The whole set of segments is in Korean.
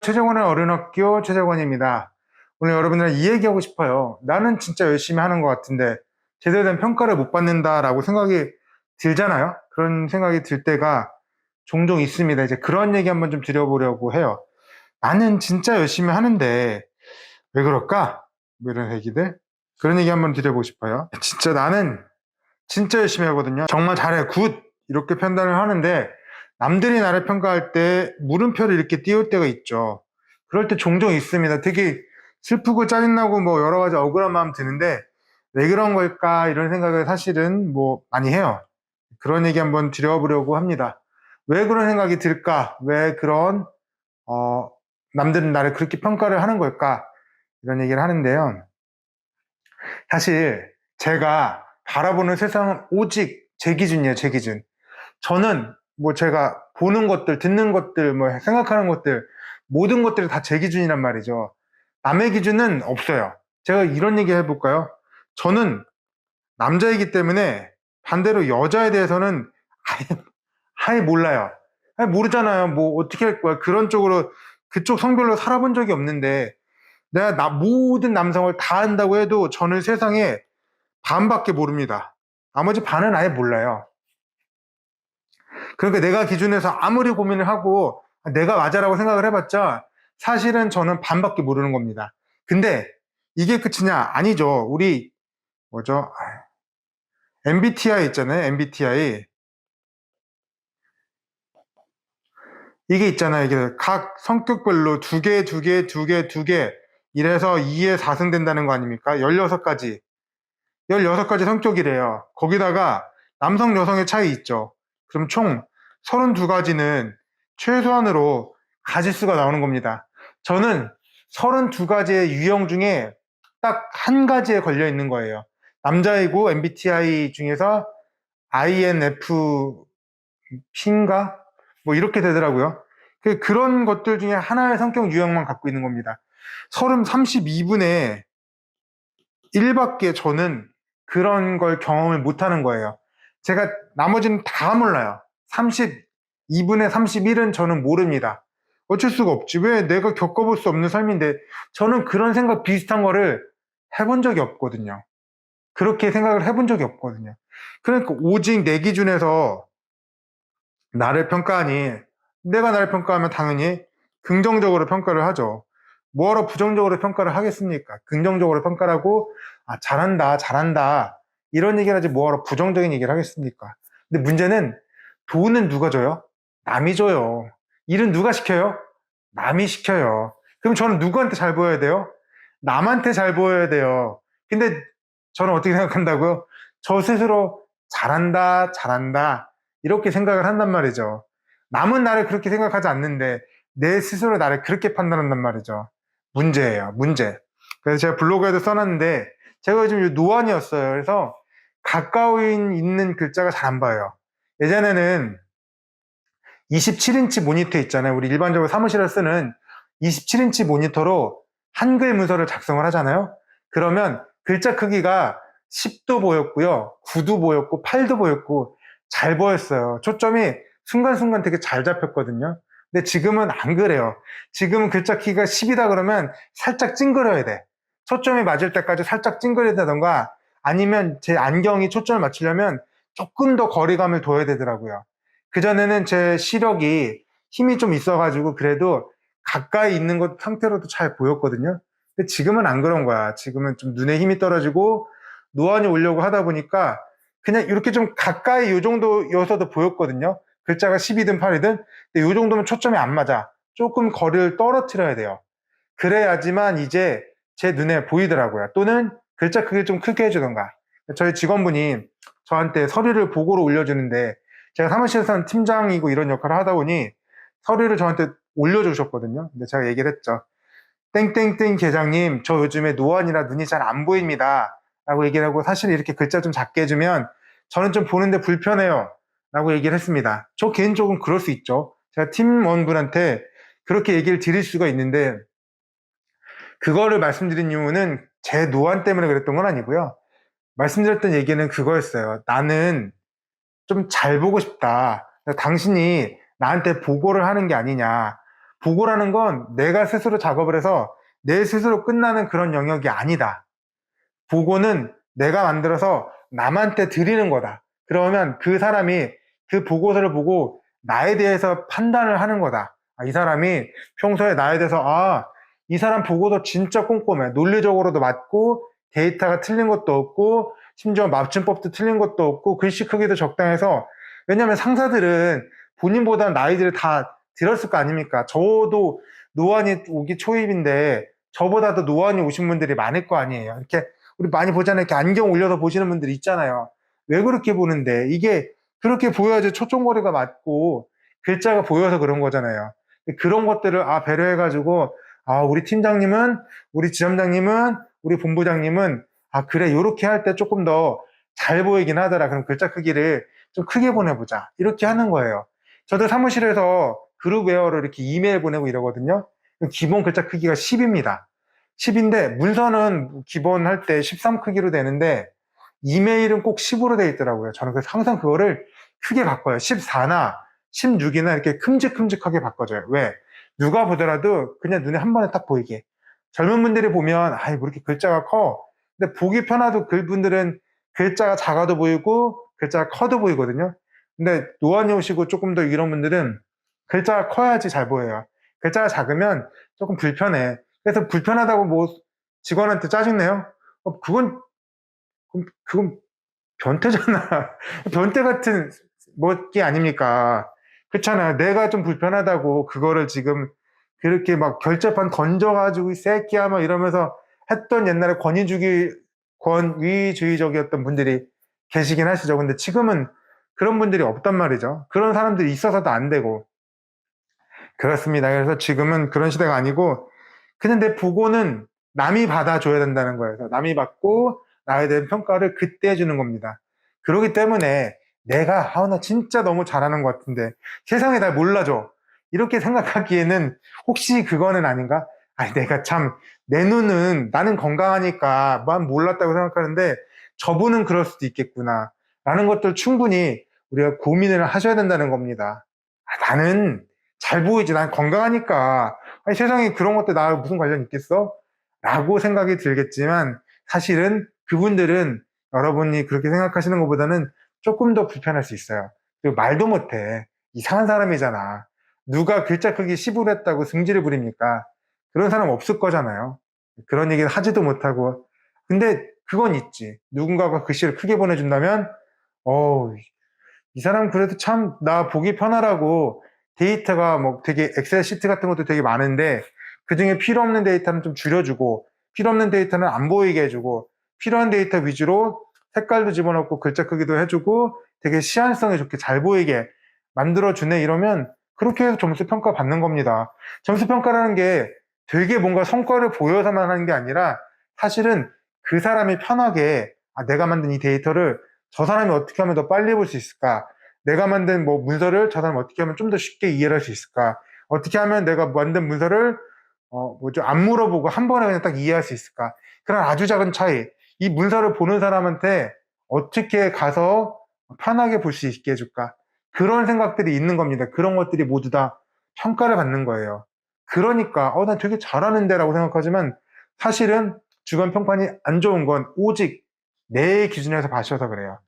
최정원의 어른학교 최정원입니다. 오늘 여러분들랑 이 얘기하고 싶어요. 나는 진짜 열심히 하는 것 같은데 제대로 된 평가를 못 받는다라고 생각이 들잖아요. 그런 생각이 들 때가 종종 있습니다. 이제 그런 얘기 한번 좀 드려보려고 해요. 나는 진짜 열심히 하는데 왜 그럴까? 뭐 이런 얘기들. 그런 얘기 한번 드려보고 싶어요. 진짜 나는 진짜 열심히 하거든요. 정말 잘해, 굿! 이렇게 판단을 하는데 남들이 나를 평가할 때 물음표를 이렇게 띄울 때가 있죠. 그럴 때 종종 있습니다. 되게 슬프고 짜증나고 뭐 여러 가지 억울한 마음 드는데 왜 그런 걸까? 이런 생각을 사실은 뭐 많이 해요. 그런 얘기 한번 드려보려고 합니다. 왜 그런 생각이 들까? 왜 그런 남들은 나를 그렇게 평가를 하는 걸까? 이런 얘기를 하는데요. 사실 제가 바라보는 세상은 오직 제 기준이에요, 제 기준. 저는 뭐 제가 보는 것들, 듣는 것들, 뭐 생각하는 것들, 모든 것들이 다 제 기준이란 말이죠. 남의 기준은 없어요. 제가 이런 얘기 해볼까요? 저는 남자이기 때문에 반대로 여자에 대해서는 아예, 아예 몰라요. 아예 모르잖아요. 뭐 어떻게 할 거야. 그런 쪽으로, 그쪽 성별로 살아본 적이 없는데 내가 모든 남성을 다 안다고 해도 저는 세상에 반밖에 모릅니다. 나머지 반은 아예 몰라요. 그러니까 내가 기준에서 아무리 고민을 하고 내가 맞아라고 생각을 해봤자 사실은 저는 반밖에 모르는 겁니다. 근데 이게 끝이냐? 아니죠. 우리 뭐죠? MBTI 있잖아요. MBTI. 이게 있잖아요. 이게 각 성격별로 두 개, 두 개, 두 개, 두 개. 이래서 2에 4승 된다는 거 아닙니까? 16가지. 16가지 성격이래요. 거기다가 남성, 여성의 차이 있죠. 그럼 총 32가지는 최소한으로 가지수가 나오는 겁니다. 저는 32가지의 유형 중에 딱 한 가지에 걸려 있는 거예요. 남자이고 MBTI 중에서 INFP인가? 뭐 이렇게 되더라고요. 그런 것들 중에 하나의 성격 유형만 갖고 있는 겁니다. 32분의 1밖에 저는 그런 걸 경험을 못하는 거예요. 제가 나머지는 다 몰라요. 32분의 31은 저는 모릅니다. 어쩔 수가 없지. 왜 내가 겪어볼 수 없는 삶인데 저는 그런 생각 비슷한 거를 해본 적이 없거든요. 그렇게 생각을 해본 적이 없거든요. 그러니까 오직 내 기준에서 나를 평가하니 내가 나를 평가하면 당연히 긍정적으로 평가를 하죠. 뭐하러 부정적으로 평가를 하겠습니까? 긍정적으로 평가를 하고 잘한다 잘한다 이런 얘기를 하지 뭐하러 부정적인 얘기를 하겠습니까? 근데 문제는 돈은 누가 줘요? 남이 줘요. 일은 누가 시켜요? 남이 시켜요. 그럼 저는 누구한테 잘 보여야 돼요? 남한테 잘 보여야 돼요. 근데 저는 어떻게 생각한다고요? 저 스스로 잘한다 잘한다 이렇게 생각을 한단 말이죠. 남은 나를 그렇게 생각하지 않는데 내 스스로 나를 그렇게 판단한단 말이죠. 문제예요, 문제. 그래서 제가 블로그에도 써놨는데 제가 요즘 노안이었어요. 그래서 가까이 있는 글자가 잘 안 보여요. 예전에는 27인치 모니터 있잖아요. 우리 일반적으로 사무실에 쓰는 27인치 모니터로 한글 문서를 작성을 하잖아요. 그러면 글자 크기가 10도 보였고요. 9도 보였고 8도 보였고 잘 보였어요. 초점이 순간순간 되게 잘 잡혔거든요. 근데 지금은 안 그래요. 지금은 글자 크기가 10이다 그러면 살짝 찡그려야 돼. 초점이 맞을 때까지 살짝 찡그린다던가 아니면 제 안경이 초점을 맞추려면 조금 더 거리감을 둬야 되더라고요. 그전에는 제 시력이 힘이 좀 있어가지고 그래도 가까이 있는 것 상태로도 잘 보였거든요. 근데 지금은 안 그런 거야. 지금은 좀 눈에 힘이 떨어지고 노안이 오려고 하다 보니까 그냥 이렇게 좀 가까이 요 정도여서도 보였거든요. 글자가 10이든 8이든. 근데 요 정도면 초점이 안 맞아. 조금 거리를 떨어뜨려야 돼요. 그래야지만 이제 제 눈에 보이더라고요. 또는 글자 크기 좀 크게 해주던가. 저희 직원분이 저한테 서류를 보고로 올려주는데 제가 사무실에서는 팀장이고 이런 역할을 하다 보니 서류를 저한테 올려주셨거든요. 근데 제가 얘기를 했죠. 땡땡땡 계장님, 저 요즘에 노안이라 눈이 잘 안 보입니다. 라고 얘기를 하고 사실 이렇게 글자 좀 작게 해주면 저는 좀 보는데 불편해요. 라고 얘기를 했습니다. 저 개인적으로 그럴 수 있죠. 제가 팀원분한테 그렇게 얘기를 드릴 수가 있는데 그거를 말씀드린 이유는 제 노안 때문에 그랬던 건 아니고요. 말씀드렸던 얘기는 그거였어요. 나는 좀 잘 보고 싶다. 당신이 나한테 보고를 하는 게 아니냐. 보고라는 건 내가 스스로 작업을 해서 내 스스로 끝나는 그런 영역이 아니다. 보고는 내가 만들어서 남한테 드리는 거다. 그러면 그 사람이 그 보고서를 보고 나에 대해서 판단을 하는 거다. 이 사람이 평소에 나에 대해서 이 사람 보고도 진짜 꼼꼼해. 논리적으로도 맞고 데이터가 틀린 것도 없고 심지어 맞춤법도 틀린 것도 없고 글씨 크기도 적당해서, 왜냐면 상사들은 본인보다는 나이들을 다 들었을 거 아닙니까? 저도 노안이 오기 초입인데 저보다도 노안이 오신 분들이 많을 거 아니에요. 이렇게 우리 많이 보잖아요. 이렇게 안경 올려서 보시는 분들 있잖아요. 왜 그렇게 보는데? 이게 그렇게 보여야지 초점거리가 맞고 글자가 보여서 그런 거잖아요. 그런 것들을 배려해가지고 우리 팀장님은, 우리 지점장님은, 우리 본부장님은 그래, 요렇게 할 때 조금 더 잘 보이긴 하더라. 그럼 글자 크기를 좀 크게 보내보자. 이렇게 하는 거예요. 저도 사무실에서 그룹웨어로 이렇게 이메일 보내고 이러거든요. 기본 글자 크기가 10입니다. 10인데 문서는 기본 할 때 13 크기로 되는데 이메일은 꼭 10으로 돼 있더라고요. 저는 그래서 항상 그거를 크게 바꿔요. 14나 16이나 이렇게 큼직큼직하게 바꿔줘요. 왜? 누가 보더라도 그냥 눈에 한 번에 딱 보이게. 젊은 분들이 보면 뭐 이렇게 글자가 커. 근데 보기 편하도 그분들은 글자가 작아도 보이고 글자가 커도 보이거든요. 근데 노안이 오시고 조금 더 이런 분들은 글자가 커야지 잘 보여요. 글자가 작으면 조금 불편해. 그래서 불편하다고 뭐 직원한테 짜증내요? 그건 변태잖아. 변태 같은 뭐게 아닙니까? 그렇잖아요. 내가 좀 불편하다고 그거를 지금 그렇게 막 결제판 던져가지고 이 새끼야 막 이러면서 했던 옛날에 권위주의적이었던 분들이 계시긴 하시죠. 근데 지금은 그런 분들이 없단 말이죠. 그런 사람들이 있어서도 안 되고. 그렇습니다. 그래서 지금은 그런 시대가 아니고 그냥 내 보고는 남이 받아줘야 된다는 거예요. 그래서 남이 받고 나에 대한 평가를 그때 해주는 겁니다. 그렇기 때문에 내가 나 진짜 너무 잘하는 것 같은데 세상에 날 몰라줘. 이렇게 생각하기에는 혹시 그거는 아닌가? 내가 참 내 눈은 나는 건강하니까 만 몰랐다고 생각하는데 저분은 그럴 수도 있겠구나 라는 것들 충분히 우리가 고민을 하셔야 된다는 겁니다. 나는 잘 보이지. 난 건강하니까. 세상에 그런 것도 나하고 무슨 관련 있겠어? 라고 생각이 들겠지만 사실은 그분들은 여러분이 그렇게 생각하시는 것보다는 조금 더 불편할 수 있어요. 그리고 말도 못해. 이상한 사람이잖아. 누가 글자 크기 10으로 했다고 승질을 부립니까? 그런 사람 없을 거잖아요. 그런 얘기는 하지도 못하고. 근데 그건 있지. 누군가가 글씨를 크게 보내준다면 이 사람 그래도 참 나 보기 편하라고 데이터가 뭐 되게 엑셀 시트 같은 것도 되게 많은데 그 중에 필요 없는 데이터는 좀 줄여주고 필요 없는 데이터는 안 보이게 해주고 필요한 데이터 위주로 색깔도 집어넣고 글자 크기도 해주고 되게 시안성이 좋게 잘 보이게 만들어주네 이러면 그렇게 해서 점수 평가 받는 겁니다. 점수 평가라는 게 되게 뭔가 성과를 보여서만 하는 게 아니라 사실은 그 사람이 편하게 내가 만든 이 데이터를 저 사람이 어떻게 하면 더 빨리 볼 수 있을까? 내가 만든 뭐 문서를 저 사람이 어떻게 하면 좀 더 쉽게 이해를 할 수 있을까? 어떻게 하면 내가 만든 문서를 안 물어보고 한 번에 그냥 딱 이해할 수 있을까? 그런 아주 작은 차이. 이 문서를 보는 사람한테 어떻게 가서 편하게 볼 수 있게 해줄까? 그런 생각들이 있는 겁니다. 그런 것들이 모두 다 평가를 받는 거예요. 그러니까 난 되게 잘하는데 라고 생각하지만 사실은 주관 평판이 안 좋은 건 오직 내 기준에서 봐셔서 그래요.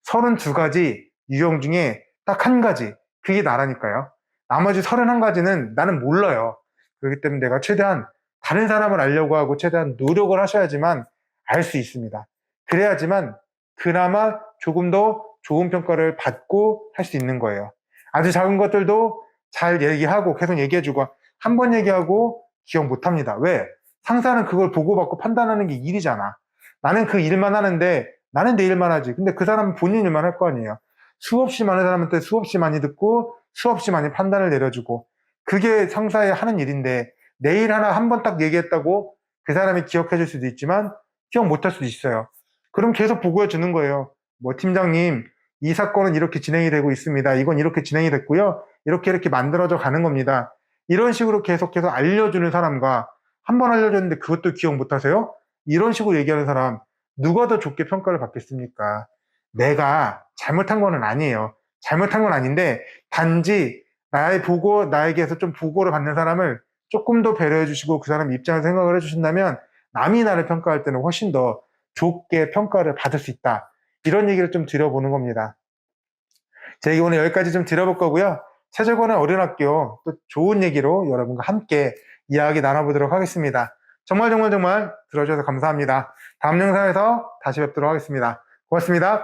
32가지 유형 중에 딱 한 가지, 그게 나라니까요. 나머지 31가지는 나는 몰라요. 그렇기 때문에 내가 최대한 다른 사람을 알려고 하고 최대한 노력을 하셔야지만 알 수 있습니다. 그래야지만 그나마 조금 더 좋은 평가를 받고 할 수 있는 거예요. 아주 작은 것들도 잘 얘기하고 계속 얘기해주고 한 번 얘기하고 기억 못합니다. 왜? 상사는 그걸 보고받고 판단하는 게 일이잖아. 나는 그 일만 하는데 나는 내 일만 하지. 근데 그 사람은 본인 일만 할 거 아니에요. 수없이 많은 사람한테 수없이 많이 듣고 수없이 많이 판단을 내려주고 그게 상사의 하는 일인데 내 일 하나 한 번 딱 얘기했다고 그 사람이 기억해 줄 수도 있지만 기억 못 할 수도 있어요. 그럼 계속 보고해 주는 거예요. 뭐 팀장님 이 사건은 이렇게 진행이 되고 있습니다. 이건 이렇게 진행이 됐고요. 이렇게 만들어져 가는 겁니다. 이런 식으로 계속해서 알려주는 사람과 한 번 알려줬는데 그것도 기억 못 하세요? 이런 식으로 얘기하는 사람 누가 더 좋게 평가를 받겠습니까? 내가 잘못한 거는 아니에요. 잘못한 건 아닌데 단지 나에게서 좀 보고를 받는 사람을 조금 더 배려해 주시고 그 사람 입장을 생각을 해 주신다면 남이 나를 평가할 때는 훨씬 더 좋게 평가를 받을 수 있다. 이런 얘기를 좀 드려보는 겁니다. 제 얘기 오늘 여기까지 좀 드려볼 거고요. 최재권의 어린학교 또 좋은 얘기로 여러분과 함께 이야기 나눠보도록 하겠습니다. 정말 들어주셔서 감사합니다. 다음 영상에서 다시 뵙도록 하겠습니다. 고맙습니다.